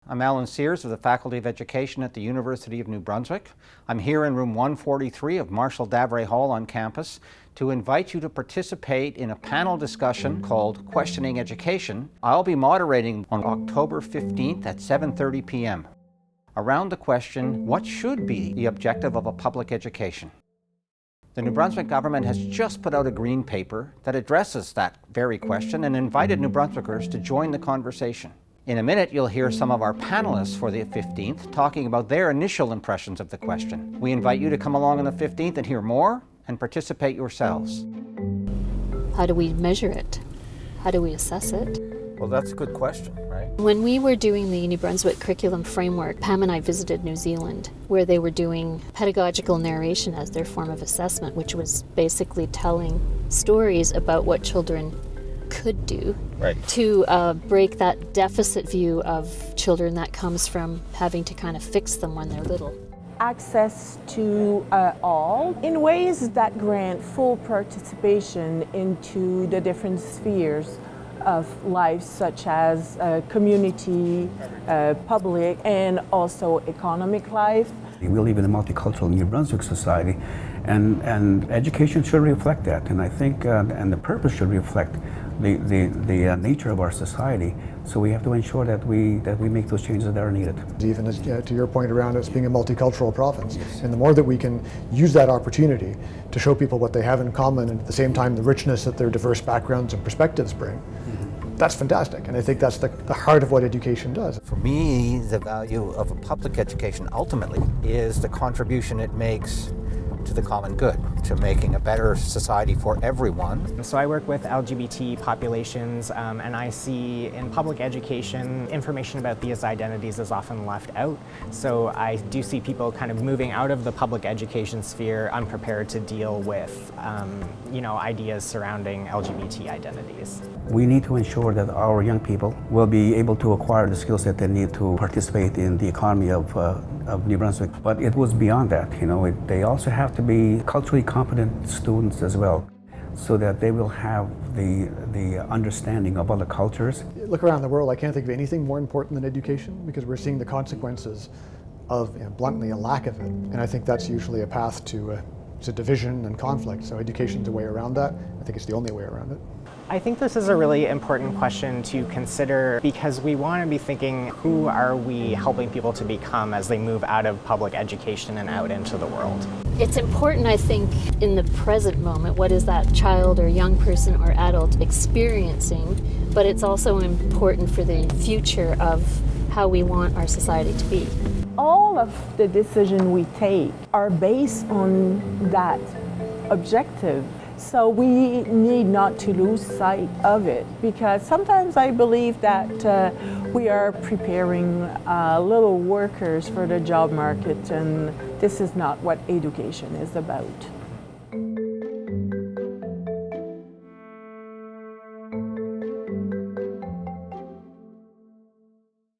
I'm Alan Sears of the Faculty of Education at the University of New Brunswick. I'm here in room 143 of Marshall Davray Hall on campus to invite you to participate in a panel discussion called Questioning Education. I'll be moderating on October 15th at 7:30 p.m. around the question, what should be the objective of a public education? The New Brunswick government has just put out a green paper that addresses that very question and invited New Brunswickers to join the conversation. In a minute, you'll hear some of our panelists for the 15th talking about their initial impressions of the question. We invite you to come along on the 15th and hear more and participate yourselves. How do we measure it? How do we assess it? Well, that's a good question, right? When we were doing the New Brunswick curriculum framework, Pam and I visited New Zealand, where they were doing pedagogical narration as their form of assessment, which was basically telling stories about what children could do, right, to break that deficit view of children that comes from having to kind of fix them when they're little. Access to all in ways that grant full participation into the different spheres of life, such as community, public, and also economic life. We live in a multicultural New Brunswick society, and education should reflect that. And I think, and the purpose should reflect the nature of our society. So we have to ensure that we make those changes that are needed. Even as, to your point around us being a multicultural province, and the more that we can use that opportunity to show people what they have in common, and at the same time the richness that their diverse backgrounds and perspectives bring, that's fantastic. And I think that's the heart of what education does. For me, the value of a public education ultimately is the contribution it makes to the common good, to making a better society for everyone. So I work with LGBT populations, and I see in public education information about these identities is often left out. So I do see people kind of moving out of the public education sphere unprepared to deal with ideas surrounding LGBT identities. We need to ensure that our young people will be able to acquire the skills that they need to participate in the economy of New Brunswick. But it was beyond that. They also have to be culturally competent students as well, so that they will have the understanding of other cultures. Look around the world, I can't think of anything more important than education, because we're seeing the consequences of, bluntly, a lack of it. And I think that's usually a path to division and conflict. So education's a way around that. I think it's the only way around it. I think this is a really important question to consider, because we want to be thinking, who are we helping people to become as they move out of public education and out into the world? It's important, I think, in the present moment, what is that child or young person or adult experiencing, but it's also important for the future of how we want our society to be. All of the decisions we take are based on that objective. So we need not to lose sight of it, because sometimes I believe that we are preparing little workers for the job market, and this is not what education is about.